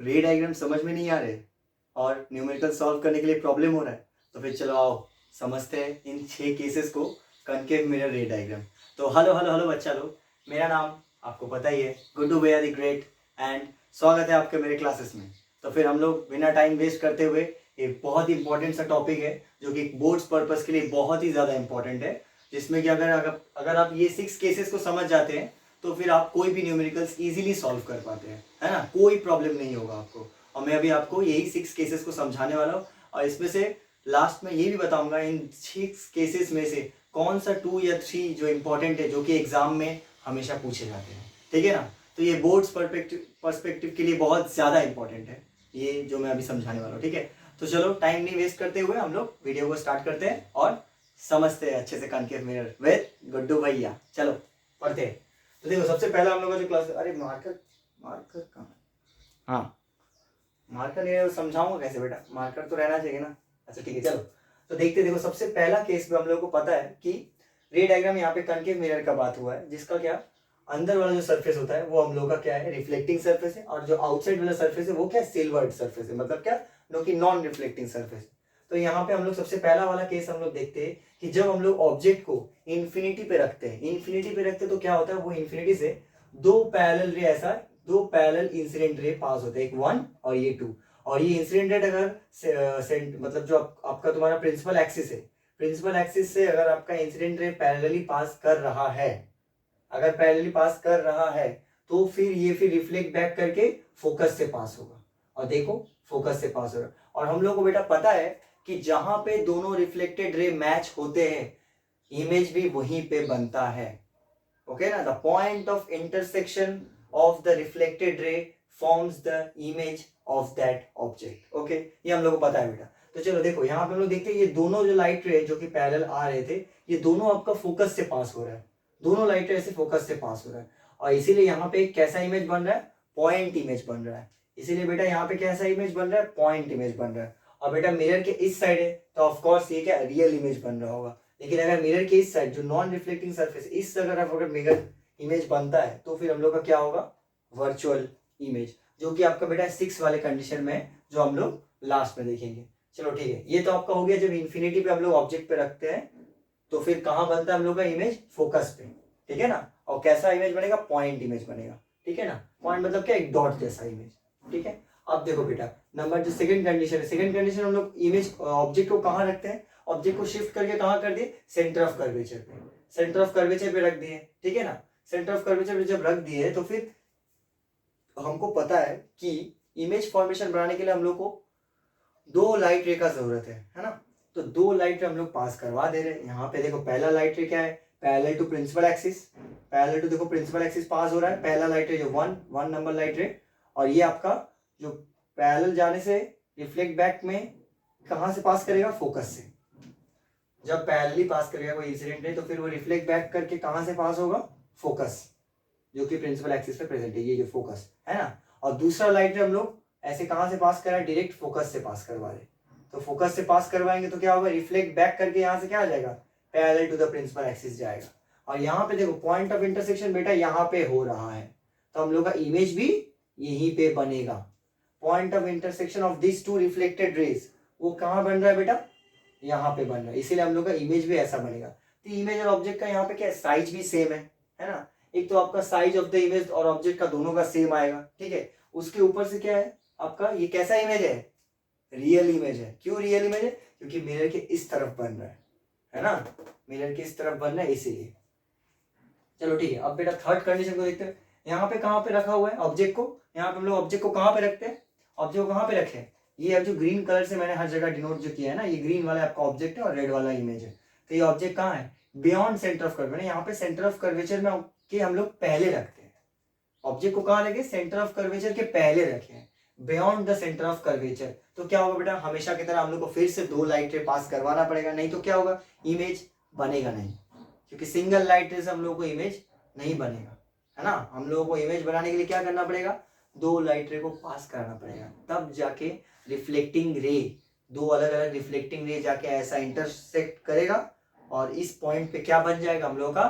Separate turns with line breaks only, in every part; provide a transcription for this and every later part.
रे डायग्राम समझ में नहीं आ रहे और न्यूमेरिकल सॉल्व करने के लिए प्रॉब्लम हो रहा है, तो फिर चलो आओ समझते हैं इन 6 केसेस को, कनकेव मिरर रे डायग्राम। तो हेलो हेलो हेलो बच्चा लोग, मेरा नाम आपको पता ही है, गुड्डू भैया द ग्रेट, एंड स्वागत है आपके मेरे क्लासेस में। तो फिर हम लोग बिना टाइम वेस्ट करते हुए एक बहुत ही इंपॉर्टेंट सा टॉपिक है जो कि बोर्ड्स पर्पस के लिए बहुत ही ज़्यादा इंपॉर्टेंट है, जिसमें कि अगर आप ये 6 केसेस को समझ जाते हैं तो फिर आप कोई भी न्यूमेरिकल्स इजीली सॉल्व कर पाते हैं, है ना, कोई प्रॉब्लम नहीं होगा आपको। और मैं अभी आपको यही 6 केसेस को समझाने वाला हूँ, और इसमें से लास्ट में ये भी बताऊंगा इन 6 केसेस में से कौन सा 2 या 3 जो इंपॉर्टेंट है, जो कि एग्जाम में हमेशा पूछे जाते हैं, ठीक है ना। तो ये बोर्ड्स पर्सपेक्टिव के लिए बहुत ज़्यादा इंपॉर्टेंट है ये जो मैं अभी समझाने वाला हूँ, ठीक है। तो चलो टाइम नहीं वेस्ट करते हुए हम लोग वीडियो को स्टार्ट करते हैं और समझते हैं अच्छे से कनकेव मिरर विद गुड्डू भैया। चलो पढ़ते हैं। तो देखो सबसे पहला हम लोग का जो क्लास, अरे मार्कर मार्कर कहाँ है? हाँ मार्कर नहीं है तो समझाऊंगा कैसे बेटा, मार्कर तो रहना चाहिए ना। अच्छा ठीक है चलो, तो देखते देखो सबसे पहला केस में हम लोग को पता है कि रे डायग्राम यहाँ पे कनकेव मिरर का बात हुआ है, जिसका क्या अंदर वाला जो सरफेस होता है वो हम लोग का क्या है, रिफ्लेक्टिंग सरफेस है, और जो आउटसाइड वाला सरफेस है वो क्या सिल्वर्ड सरफेस है, मतलब क्या नो कि नॉन रिफ्लेक्टिंग सरफेस। तो यहाँ पे हम लोग सबसे पहला वाला केस हम लोग देखते हैं कि जब हम लोग ऑब्जेक्ट को इन्फिनिटी पे रखते हैं, इन्फिनिटी पे रखते हैं तो क्या होता है, वो इन्फिनिटी से दो पैरेलल रे, ऐसा दो पैरेलल इंसिडेंट रे पास होते हैं, एक 1 और ये 2। और ये इंसिडेंट रे अगर मतलब जो आपका तुम्हारा प्रिंसिपल एक्सिस है, प्रिंसिपल एक्सिस से अगर आपका इंसिडेंट रे पैरेलली पास कर रहा है, अगर पैरेलली पास कर रहा है तो फिर ये फिर रिफ्लेक्ट बैक करके फोकस से पास होगा। और देखो फोकस से पास हो रहा है, और हम लोग को बेटा पता है कि जहां पे दोनों रिफ्लेक्टेड रे मैच होते हैं इमेज भी वहीं पे बनता है। ओके ना, the point of intersection of the reflected ray forms the image of that object. Okay, ये हम लोग को पता है बेटा। तो चलो देखो यहाँ पे हम लोग देखते हैं ये दोनों जो लाइट रे जो कि पैरेलल आ रहे थे, ये दोनों आपका फोकस से पास हो रहा है, दोनों लाइट रे ऐसे फोकस से पास हो रहा है, और इसीलिए यहाँ पे एक कैसा इमेज बन रहा है, पॉइंट इमेज बन रहा है। इसीलिए बेटा यहाँ पे कैसा इमेज बन रहा है, पॉइंट इमेज बन रहा है। और बेटा मिरर के इस साइड है तो ऑफकोर्स ये क्या रियल इमेज बन रहा होगा। लेकिन अगर मिरर के इस साइड जो नॉन रिफ्लेक्टिंग सरफेस, इस अगर मिरर इमेज बनता है तो फिर हम लोग का क्या होगा, वर्चुअल इमेज, जो कि आपका बेटा 6 वाले कंडीशन में जो हम लोग लास्ट में देखेंगे। चलो ठीक है, ये तो आपका हो गया जब इन्फिनिटी पे हम लोग ऑब्जेक्ट पे रखते हैं तो फिर कहां बनता है हम लोग का इमेज, फोकस पे, ठीक है ना। और कैसा इमेज बनेगा, पॉइंट इमेज बनेगा, ठीक है ना। पॉइंट मतलब क्या, एक डॉट जैसा इमेज, ठीक है। अब देखो बेटा नंबर जो सेकंड कंडीशन है, सेकंड कंडीशन हम लोग इमेज ऑब्जेक्ट को कहां रखते हैं, ऑब्जेक्ट को शिफ्ट करके कहां कर दिए, सेंटर ऑफ कर्वेचर पे, सेंटर ऑफ कर्वेचर पे रख दिए, ठीक है ना। सेंटर ऑफ कर्वेचर पे जब रख दिए तो फिर हमको पता है कि इमेज फॉर्मेशन बनाने के लिए हम लोग को दो लाइट रे का जरूरत है ना। तो दो लाइट रे हम लोग पास करवा दे रहे हैं। यहाँ पे देखो पहला लाइट रे क्या है, parallel to principal axis, parallel to देखो प्रिंसिपल एक्सिस पास हो रहा है, पहला लाइट रे जो 1 नंबर लाइट रे। और ये आपका जो पैरेलल जाने से रिफ्लेक्ट बैक में कहां से पास करेगा, फोकस से। जब पैरेलली पास करेगा कोई इंसिडेंट रे तो फिर वो रिफ्लेक्ट बैक करके कहां से पास होगा, फोकस, जो कि प्रिंसिपल एक्सिस पे प्रेजेंट है, ये जो फोकस है ना। और दूसरा लाइट रे हम लोग ऐसे कहां से पास करा, डायरेक्ट फोकस से पास करवा रहे। तो फोकस से पास करवाएंगे तो क्या होगा, रिफ्लेक्ट बैक करके यहाँ से क्या आ जाएगा, parallel to the principal axis जाएगा। और यहाँ पे देखो पॉइंट ऑफ इंटरसेक्शन बेटा यहाँ पे हो रहा है, तो हम लोग का इमेज भी यहीं पे बनेगा। Point of intersection of this two reflected rays वो कहाँ बन रहा है बेटा, यहाँ पे बन रहा है, इसीलिए हम लोग का इमेज भी ऐसा बनेगा। तो इमेज और ऑब्जेक्ट का यहाँ पे क्या साइज भी सेम है ना। एक तो आपका साइज ऑफ द इमेज और ऑब्जेक्ट का दोनों का सेम आएगा, ठीक है। उसके ऊपर से क्या है आपका, ये कैसा इमेज है, रियल इमेज है। क्यों रियल इमेज है, क्योंकि मिरर के इस तरफ बन रहा है ना, मिरर के इस तरफ बन रहा है इसीलिए। चलो ठीक है, अब बेटा थर्ड कंडीशन को देखते हैं। यहाँ पे कहाँ पे रखा हुआ है ऑब्जेक्ट को, यहाँ पे हम लोग ऑब्जेक्ट को कहाँ पे रखते हैं, ऑब्जेक्ट को कहाँ पे रखे हैं, ये अब जो ग्रीन कलर से मैंने हर जगह डिनोट जो किया है ना, ये ग्रीन वाला आपका ऑब्जेक्ट है और रेड वाला इमेज है। तो ये ऑब्जेक्ट कहाँ है, बियॉन्ड सेंटर ऑफ कर्वेचर, यहाँ पे सेंटर ऑफ कर्वेचर में के हम लोग पहले रखते हैं ऑब्जेक्ट को, कहाँ रखे, सेंटर ऑफ कर्वेचर के पहले रखे हैं, beyond the centre of curvature. तो क्या होगा बेटा, हमेशा की तरह हम लोग को फिर से दो लाइट रे पास करवाना पड़ेगा, नहीं तो क्या होगा, इमेज बनेगा नहीं, क्योंकि सिंगल लाइट रे से हम लोग को इमेज नहीं बनेगा, है ना। हम लोगों को इमेज बनाने के लिए क्या करना पड़ेगा, दो लाइट रे को पास करना पड़ेगा, तब जाके रिफ्लेक्टिंग रे, दो अलग अलग रिफ्लेक्टिंग रे जाके ऐसा इंटरसेक्ट करेगा और इस पॉइंट पे क्या बन जाएगा हम लोगों का,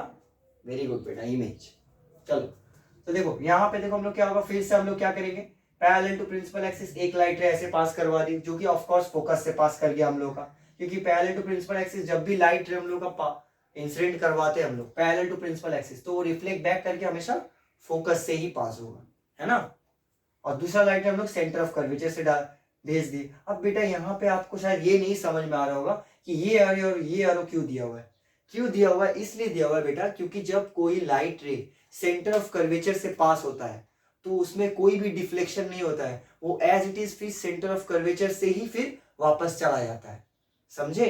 वेरी गुड बेटा, इमेज। चलो तो देखो यहाँ पे देखो हम लोग क्या होगा, फिर से हम लोग क्या करेंगे, पैरेलल टू प्रिंसिपल एक्सिस एक लाइट रे ऐसे पास करवा दी, जो कि ऑफ कोर्स फोकस से पास कर गया हम लोग का, क्योंकि पैरेलल टू प्रिंसिपल एक्सिस जब भी लाइट रे हम लोग का इंसिडेंट करवाते हैं हम लोग पैरेलल टू प्रिंसिपल एक्सिस, तो वो रिफ्लेक्ट बैक करके हमेशा फोकस से ही पास होगा, है ना। और दूसरा लाइट हम लोग सेंटर ऑफ कर्वेचर से भेज दी। अब बेटा यहाँ पे आपको शायद ये नहीं समझ में आ रहा होगा कि ये एरो और ये एरो क्यों दिया हुआ है। क्यों दिया हुआ है? इसलिए दिया हुआ है बेटा, क्योंकि जब कोई लाइट रे सेंटर ऑफ कर्वेचर से पास होता है तो उसमें कोई भी डिफ्लेक्शन नहीं होता है, वो एज इट इज फिर सेंटर ऑफ कर्वेचर से ही फिर वापस चला जाता है, समझे।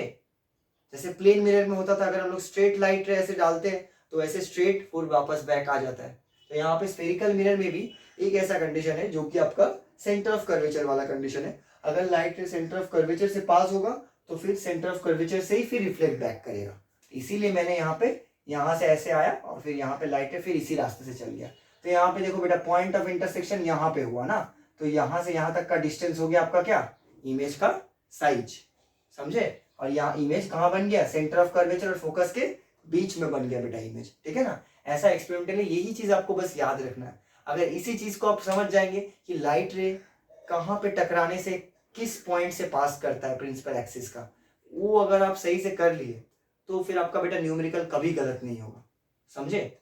जैसे प्लेन मिरर में होता था, अगर हम लोग स्ट्रेट लाइट रे ऐसे डालते हैं तो ऐसे स्ट्रेट फिर वापस बैक आ जाता है। तो यहाँ पे स्फेरिकल मिरर में भी एक ऐसा कंडीशन है जो कि आपका सेंटर ऑफ कर्वेचर वाला कंडीशन है। अगर लाइट रे सेंटर ऑफ कर्वेचर से पास होगा तो फिर सेंटर ऑफ कर्वेचर से ही फिर रिफ्लेक्ट बैक करेगा। इसीलिए मैंने यहाँ पे यहाँ से ऐसे आया और फिर यहाँ पे लाइट रे फिर इसी रास्ते से चल गया। तो यहाँ पे देखो बेटा पॉइंट ऑफ इंटरसेक्शन यहाँ पे हुआ ना, तो यहाँ से यहाँ तक का डिस्टेंस हो गया आपका क्या, इमेज का साइज, समझे। और यहाँ इमेज कहाँ बन गया, सेंटर ऑफ कर्वेचर और फोकस के बीच में बन गया बेटा इमेज, ठीक है ना। ऐसा एक्सपेरिमेंटली यही चीज आपको बस याद रखना है। अगर इसी चीज को आप समझ जाएंगे कि लाइट रे कहाँ पे टकराने से किस पॉइंट से पास करता है प्रिंसिपल एक्सिस का, वो अगर आप सही से कर लिए तो फिर आपका बेटा न्यूमेरिकल कभी गलत नहीं होगा, समझे।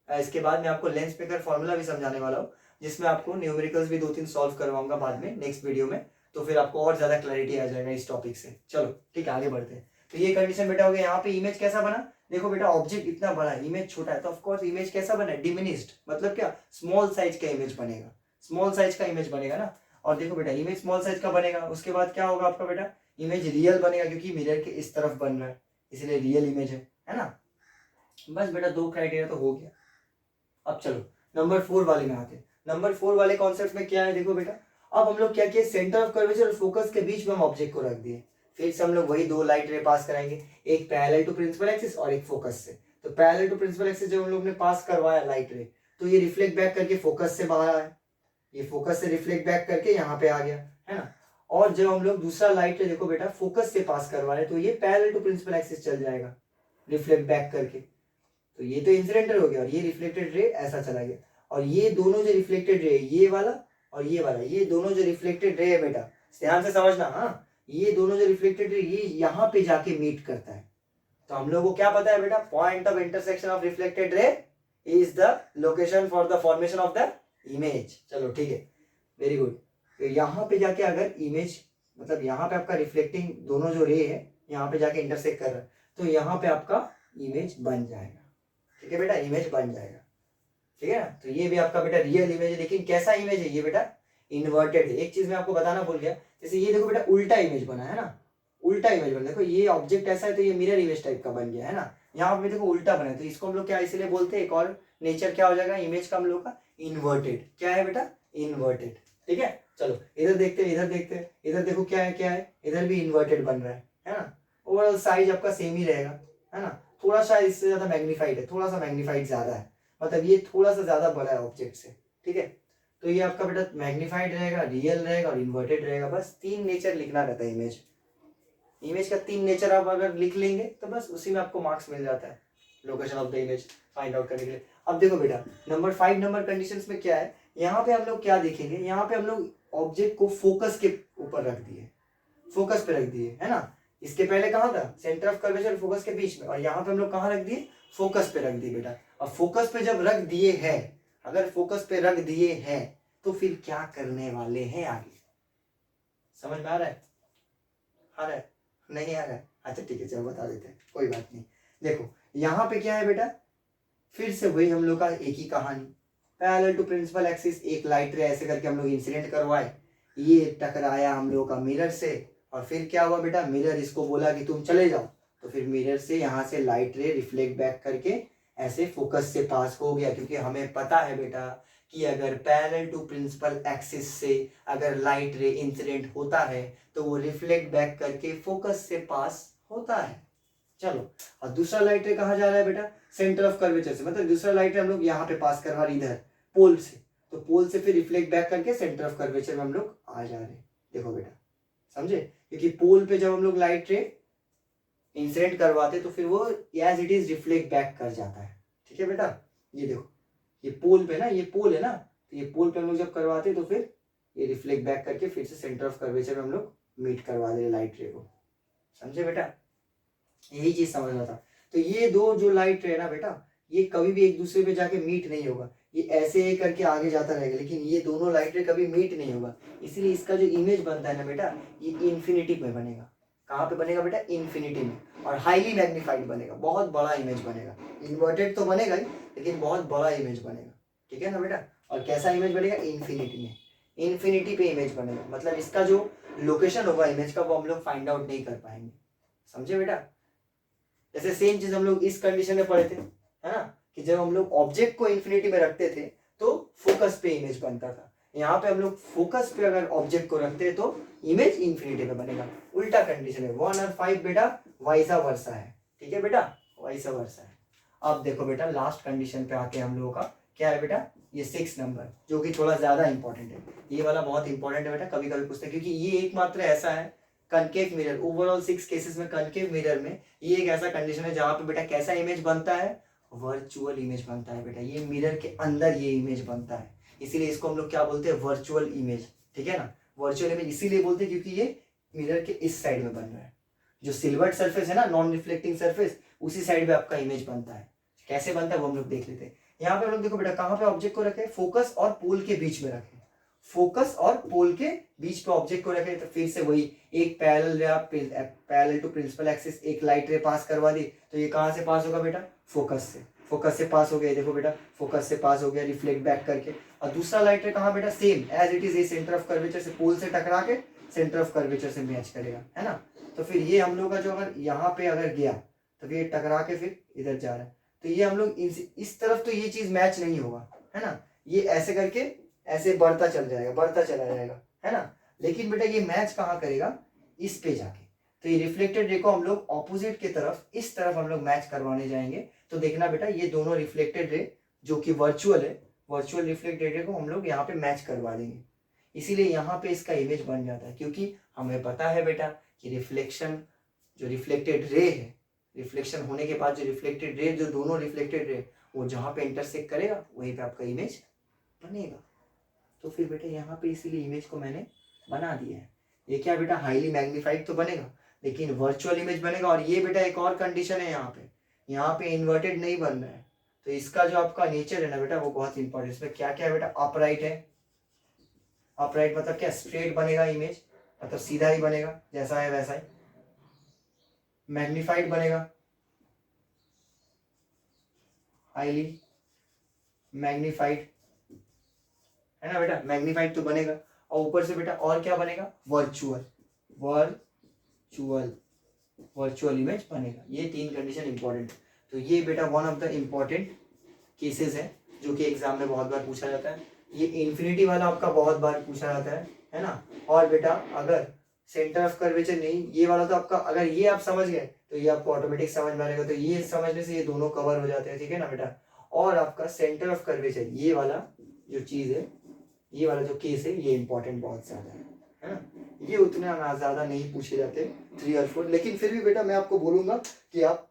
इसके बाद मैं आपको लेंस मेकर फॉर्मूला भी समझाने वाला हूँ, जिसमें आपको न्यूमेरिकल्स भी 2-3 सॉल्व करवाऊंगा बाद में नेक्स्ट वीडियो में, तो फिर आपको और ज्यादा क्लैरिटी आ जाएगा इस टॉपिक से। चलो ठीक है, आगे बढ़ते हैं। तो ये कंडीशन बेटा हो गया। यहाँ पे इमेज कैसा बना, देखो बेटा ऑब्जेक्ट इतना बड़ा है, इमेज छोटा है, तो ऑफ कोर्स इमेज कैसा बना, डिमिनिश्ड, मतलब क्या, स्मॉल साइज का इमेज बनेगा, स्मॉल साइज का इमेज बनेगा ना। और देखो बेटा इमेज स्मॉल साइज का बनेगा, उसके बाद क्या होगा आपका बेटा, इमेज रियल बनेगा, क्योंकि मिरर के इस तरफ बन रहा है इसलिए रियल इमेज है ना। बस बेटा 2 क्राइटेरिया तो हो गया। अब चलो नंबर 4 वाले में आते हैं। नंबर 4 वाले कॉन्सेप्ट में क्या है, देखो बेटा अब हम लोग क्या किए, सेंटर ऑफ कर्वेचर और फोकस के बीच में हम ऑब्जेक्ट को रख दिए। फिर से हम लोग वही 2 लाइट रे पास कराएंगे, एक पैरेलल टू प्रिंसिपल एक्सिस और एक फोकस से। तो पैरेलल टू प्रिंसिपल एक्सिस जब हम लोग ने पास करवाया लाइट रे, तो ये रिफ्लेक्ट बैक करके फोकस से बाहर आया, ये फोकस से रिफ्लेक्ट बैक करके यहाँ पे आ गया, है ना। और जब हम लोग दूसरा लाइट रे देखो बेटा फोकस से पास करवा रहे, तो ये पैरेलल टू प्रिंसिपल एक्सिस चल जाएगा रिफ्लेक्ट बैक करके। तो ये तो इंसिडेंटल हो गया और ये रिफ्लेक्टेड रे ऐसा चला गया। और ये दोनों जो रिफ्लेक्टेड रे, ये वाला और ये वाला, ये दोनों जो रिफ्लेक्टेड रे है बेटा ध्यान से समझना, हाँ, ये दोनों जो रिफ्लेक्टेड रे ये यहाँ पे जाके मीट करता है। तो हम लोगों को क्या पता है बेटा, point of intersection of reflected ray is the location for the formation of the image. चलो ठीक है, वेरी गुड। तो यहाँ पे जाके अगर इमेज, मतलब यहाँ पे आपका रिफ्लेक्टिंग दोनों जो रे है यहाँ पे जाके इंटरसेक्ट कर रहा है, तो यहाँ पे आपका इमेज बन जाएगा, ठीक है बेटा, इमेज बन जाएगा, ठीक है ना। तो ये भी आपका बेटा रियल इमेज है, लेकिन कैसा इमेज है ये बेटा, इन्वर्टेड है। एक चीज मैं आपको बताना भूल गया, जैसे ये देखो बेटा उल्टा इमेज बना है ना, उल्टा इमेज बना, देखो ये ऑब्जेक्ट ऐसा है तो ये मिरर इमेज टाइप का बन गया है ना, यहाँ पे देखो उल्टा बना है, तो इसको हम लोग क्या इसलिए बोलते हैं, एक और नेचर क्या हो जाएगा इमेज का हम लोग का, इन्वर्टेड। क्या है बेटा, इन्वर्टेड, ठीक है। चलो इधर देखते हैं, इधर देखते हैं, इधर देखो क्या है, क्या है, इधर भी इन्वर्टेड बन रहा है ना। ओवरऑल साइज आपका सेम ही रहेगा, है ना, थोड़ा सा इससे ज्यादा मैग्नीफाइड है, थोड़ा सा मैग्नीफाइड ज्यादा है, मतलब ये थोड़ा सा ज्यादा बड़ा है ऑब्जेक्ट से, ठीक है। तो ये आपका बेटा मैग्नीफाइड रहेगा, रियल रहेगा और इन्वर्टेड रहेगा। बस 3 नेचर लिखना रहता है इमेज, इमेज का 3 नेचर आप अगर लिख लेंगे तो बस उसी में आपको मार्क्स मिल जाता है location of the image find out करने के लिए। अब देखो बेटा नंबर 5 नंबर कंडीशंस में क्या है, यहाँ पे हम लोग क्या देखेंगे, यहाँ पे हम लोग ऑब्जेक्ट को फोकस के ऊपर रख दिए, फोकस पे रख दिए, है ना। इसके पहले कहाँ था, सेंटर ऑफ कर्वेचर फोकस के बीच में, और यहाँ पे हम लोग कहाँ रख दिए, फोकस पे रख दिए बेटा। अब फोकस पे जब रख दिए हैं, अगर फोकस पे रख दिए हैं तो फिर क्या करने वाले हैं आगे, समझ में आ रहा है, आ रहा है, नहीं आ रहा है, अच्छा ठीक है चलो बता देते हैं, कोई बात नहीं। देखो यहाँ पे क्या है बेटा, फिर से वही हम लोग का एक ही कहानी, पैरेलल टू प्रिंसिपल एक्सिस एक लाइट रे ऐसे करके हम लोग इंसिडेंट करवाए, ये टकराया हम लोग का मिरर से, और फिर क्या हुआ बेटा, मिरर इसको बोला कि तुम चले जाओ, तो फिर मिरर से यहाँ से लाइट रे रिफ्लेक्ट बैक करके ऐसे फोकस से पास हो गया, क्योंकि हमें पता है बेटा कि अगर पैरेलल टू प्रिंसिपल एक्सिस से अगर लाइट रे इंसिडेंट होता है तो वो रिफ्लेक्ट बैक करके फोकस से पास होता है। चलो और दूसरा लाइट रे कहाँ जा रहा है बेटा, सेंटर ऑफ कर्वेचर से, मतलब दूसरा लाइट रे हम लोग यहाँ पे पास करवा रहे इधर पोल से, तो पोल से फिर रिफ्लेक्ट बैक करके सेंटर ऑफ कर्वेचर में हम लोग आ जा रहे हैं। देखो बेटा समझे, क्योंकि पोल पे जब हम लोग लाइट रे इंसिडेंट करवाते तो फिर वो as it is reflect back कर जाता है, ठीक है बेटा। ये देखो ये पोल पे ना, ये पोल है ना, तो ये पोल पे हम लोग जब करवाते तो फिर ये रिफ्लेक्ट बैक करके फिर से सेंटर ऑफ कर्वेचर में हम लोग मीट करवा दे रहे लाइट रे को। समझे बेटा, यही चीज समझना था। तो ये दो जो लाइट रे ना बेटा, ये कभी भी एक दूसरे पे जाके मीट नहीं होगा, ये ऐसे ही करके आगे जाता रहेगा, लेकिन ये दोनों लाइट रे कभी मीट नहीं होगा। इसीलिए इसका जो इमेज बनता है ना बेटा, ये इन्फिनिटी में बनेगा। कहाँ पे बनेगा बेटा? इन्फिनिटी में, और हाईली मैग्नीफाइड बनेगा, बहुत बड़ा इमेज बनेगा। इन्वर्टेड तो बनेगा ही, लेकिन बहुत बड़ा इमेज बनेगा। ठीक है ना बेटा? और कैसा इमेज बनेगा? इन्फिनिटी में, इन्फिनिटी पे इमेज बनेगा। मतलब इसका जो लोकेशन होगा इमेज का, वो हम लोग फाइंड आउट नहीं कर पाएंगे। समझे बेटा? जैसे सेम चीज हम लोग इस कंडीशन में पढ़े थे, है ना, कि जब हम लोग ऑब्जेक्ट को इन्फिनिटी में रखते थे तो फोकस पे इमेज बनता था। यहाँ पे हम लोग फोकस पे अगर ऑब्जेक्ट को रखते हैं तो इमेज इन्फिनिटी में बनेगा। उल्टा कंडीशन है, 1 और 5 बेटा वाइसा वर्सा है। ठीक है बेटा, वाइसा वर्सा है। अब देखो बेटा, लास्ट कंडीशन पे आके हम लोगों का क्या है बेटा? ये 6 नंबर, जो कि थोड़ा ज्यादा इंपॉर्टेंट है। ये वाला बहुत इंपॉर्टेंट है बेटा, कभी कभी पूछते हैं, क्योंकि ये एकमात्र ऐसा है कनकेव मिरर, ओवरऑल 6 केसेस में कनकेव मिरर में ये एक ऐसा कंडीशन है जहां पे बेटा कैसा इमेज बनता है? वर्चुअल इमेज बनता है बेटा। ये मिरर के अंदर ये इमेज बनता है, इसीलिए इसको हम लोग क्या बोलते हैं? Virtual image. ठीक है ना? वर्चुअल इमेज इसीलिए बोलते हैं क्योंकि ये मिरर के इस साइड में बन रहा है। जो सिल्वर्ड सरफेस है ना, नॉन रिफ्लेक्टिंग सरफेस, उसी साइड में आपका इमेज बनता है। कैसे बनता है वो हम लोग देख लेते हैं। यहाँ पे हम लोग देखो बेटा, कहाँ पे ऑब्जेक्ट को रखे? फोकस और पोल के बीच में रखे। फोकस और पोल के बीच पे ऑब्जेक्ट को रखे। तो फिर से वही एक पैरेलल टू प्रिंसिपल एक्सिस एक लाइट रे पास करवा दी, तो ये कहाँ से पास होगा बेटा? फोकस से। फोकस से पास हो गया, देखो बेटा, फोकस से पास हो गया रिफ्लेक्ट बैक करके। और दूसरा लाइट रे कहाँ बेटा? सेम एज इट इज, ये सेंटर ऑफ कर्वेचर से पोल से टकरा के सेंटर ऑफ कर्वेचर से मैच करेगा, है ना। तो फिर ये हम लोग का जो अगर यहाँ पे अगर गया तो फिर ये टकरा के फिर इधर जा रहा है, तो ये हम लोग इस तरफ तो ये चीज मैच नहीं होगा, है ना। ये ऐसे करके ऐसे बढ़ता चल जाएगा, बढ़ता चला जाएगा, है ना। लेकिन बेटा ये मैच कहाँ करेगा? इस पे जाके। तो ये रिफ्लेक्टेड रे को हम लोग ऑपोजिट की तरफ, इस तरफ हम लोग मैच करवाने जाएंगे। तो देखना बेटा, ये दोनों रिफ्लेक्टेड रे जो कि वर्चुअल है, वर्चुअल रिफ्लेक्टेड रे को हम लोग यहाँ पे मैच करवा देंगे। इसीलिए यहाँ पे इसका इमेज बन जाता है, क्योंकि हमें पता है बेटा कि रिफ्लेक्शन, जो रिफ्लेक्टेड रे है, रिफ्लेक्शन होने के बाद जो रिफ्लेक्टेड रे, जो दोनों रिफ्लेक्टेड रे वो जहाँ पे इंटरसेक्ट करेगा वहीं पे आपका इमेज बनेगा। तो फिर बेटा यहाँ पे इसीलिए इमेज को मैंने बना दिया है। ये क्या बेटा? हाईली मैग्नीफाइड तो बनेगा, लेकिन वर्चुअल इमेज बनेगा। और ये बेटा एक और कंडीशन है, यहाँ पे इन्वर्टेड नहीं बन रहा है। तो इसका जो आपका नेचर है ना बेटा, वो बहुत इंपॉर्टेंट। इसमें क्या क्या है बेटा? अपराइट है। अपराइट मतलब क्या? स्ट्रेट बनेगा इमेज, मतलब सीधा ही बनेगा, जैसा है वैसा ही। मैग्नीफाइड बनेगा, हाईली मैग्नीफाइड, है ना बेटा, मैग्नीफाइड तो बनेगा। और ऊपर से बेटा और क्या बनेगा? वर्चुअल, वर्चुअल, वर्चुअल इमेज बनेगा। ये 3 कंडीशन इंपॉर्टेंट। तो ये बेटा one of the important cases है जो कि एग्जाम में बहुत बार पूछा जाता है। ये इन्फिनिटी वाला आपका बहुत बार पूछा जाता है ना। और बेटा अगर सेंटर ऑफ कर्वेचर नहीं, ये वाला तो आपका, अगर ये आप समझ गए तो ये आपको ऑटोमेटिक समझ में आएगा। तो ये समझने से ये दोनों कवर हो जाते हैं, ठीक है ना बेटा। और आपका सेंटर ऑफ कर्वेचर, ये वाला जो चीज है, ये वाला जो केस है, ये इंपॉर्टेंट बहुत ज्यादा है ना। ये उतना ना ज्यादा नहीं पूछे जाते 3 और 4, लेकिन फिर भी बेटा मैं आपको बोलूंगा कि आप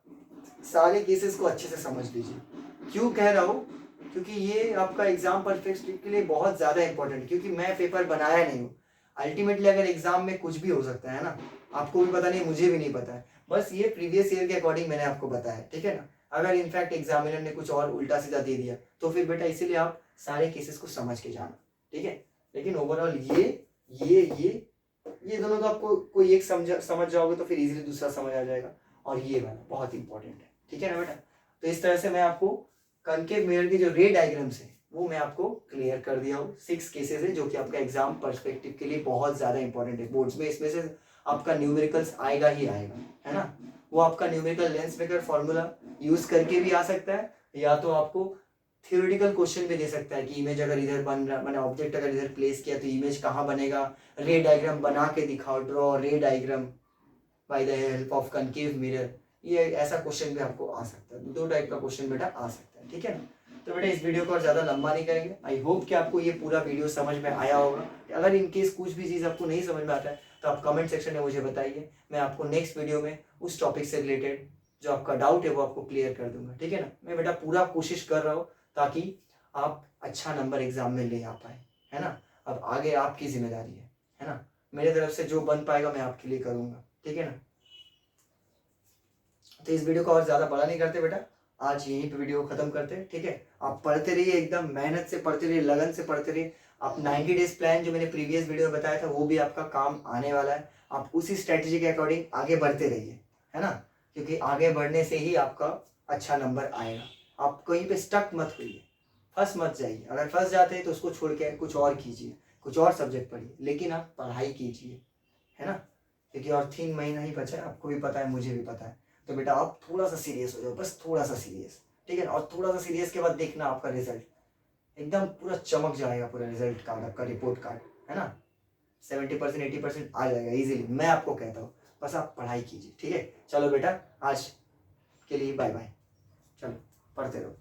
सारे केसेस को अच्छे से समझ लीजिए। क्यों कह रहा हूँ? क्योंकि ये आपका एग्जाम परफेक्ट के लिए बहुत ज्यादा इंपॉर्टेंट है, क्योंकि मैं पेपर बनाया नहीं हूँ। अल्टीमेटली अगर एग्जाम में कुछ भी हो सकता है ना, आपको भी पता नहीं, मुझे भी नहीं पता है। बस ये प्रीवियस ईयर के अकॉर्डिंग मैंने आपको बताया, ठीक है ना। अगर इनफैक्ट एग्जामिनर ने कुछ और उल्टा सीधा दे दिया तो फिर बेटा इसीलिए आप सारे केसेस को समझ के जाना, ठीक है। लेकिन ओवरऑल ये दोनों तो आपको कोई एक समझ जाओगे तो फिर इजीली दूसरा समझ आ जाएगा। और ये वाला बहुत इंपॉर्टेंट है, ठीक है ना बेटा। तो इस तरह से मैं आपको कनकेव मिरर की जो रे डायग्राम्स है वो मैं आपको क्लियर कर दिया हूँ। 6 केसेस है जो कि आपका एग्जाम पर्सपेक्टिव के लिए बहुत ज्यादा इंपॉर्टेंट है। बोर्ड्स में इसमें से आपका न्यूमेरिकल्स आएगा ही आएगा, है ना। वो आपका numerical lens maker formula use करके भी आ सकता है, या तो आपको थियोरेटिकल क्वेश्चन भी दे सकता है कि इमेज अगर इधर बन रहा, मैंने ऑब्जेक्ट अगर इधर प्लेस किया तो इमेज कहाँ बनेगा, रे डायग्राम बना के दिखाओ, ड्रॉ रे diagram by the help of concave mirror. ये ऐसा क्वेश्चन भी आपको आ सकता है, 2 टाइप का क्वेश्चन बेटा आ सकता है, ठीक है ना। तो बेटा इस वीडियो को और ज्यादा लंबा नहीं करेंगे। आई होप कि आपको ये पूरा वीडियो समझ में आया होगा। अगर इन केस कुछ भी चीज आपको नहीं समझ में आता है तो आप कमेंट सेक्शन में मुझे बताइए। मैं आपको नेक्स्ट वीडियो में उस टॉपिक से रिलेटेड जो आपका डाउट है वो आपको क्लियर कर दूंगा, ठीक है ना। मैं बेटा पूरा कोशिश कर रहा हूँ ताकि आप अच्छा नंबर एग्जाम में ले आ पाए, है ना। अब आगे आपकी जिम्मेदारी है ना। मेरे तरफ से जो बन पाएगा मैं आपके लिए करूँगा, ठीक है ना। तो इस वीडियो को और ज़्यादा बड़ा नहीं करते बेटा, आज यहीं पे वीडियो खत्म करते हैं, ठीक है। आप पढ़ते रहिए, एकदम मेहनत से पढ़ते रहिए, लगन से पढ़ते रहिए। आप 90 डेज प्लान जो मैंने प्रीवियस वीडियो में बताया था वो भी आपका काम आने वाला है। आप उसी स्ट्रेटजी के अकॉर्डिंग आगे बढ़ते रहिए, है ना, क्योंकि आगे बढ़ने से ही आपका अच्छा नंबर आएगा। आप कहीं पे स्टक मत होइए, फंस मत जाइए। अगर फंस जाते हैं तो उसको छोड़ के कुछ और कीजिए, कुछ और सब्जेक्ट पढ़िए, लेकिन आप पढ़ाई कीजिए, है ना, क्योंकि और 3 महीना ही बचा है, आपको भी पता है, मुझे भी पता है। तो बेटा आप थोड़ा सा सीरियस हो जाओ, बस थोड़ा सा सीरियस, ठीक है। और थोड़ा सा सीरियस के बाद देखना आपका रिजल्ट एकदम पूरा चमक जाएगा, पूरा रिजल्ट कार्ड आपका, रिपोर्ट कार्ड, है ना। 70% 80% आ जाएगा इजीली, मैं आपको कहता हूँ। बस आप पढ़ाई कीजिए, ठीक है। चलो बेटा आज के लिए बाय बाय, चलो पढ़ते रहो।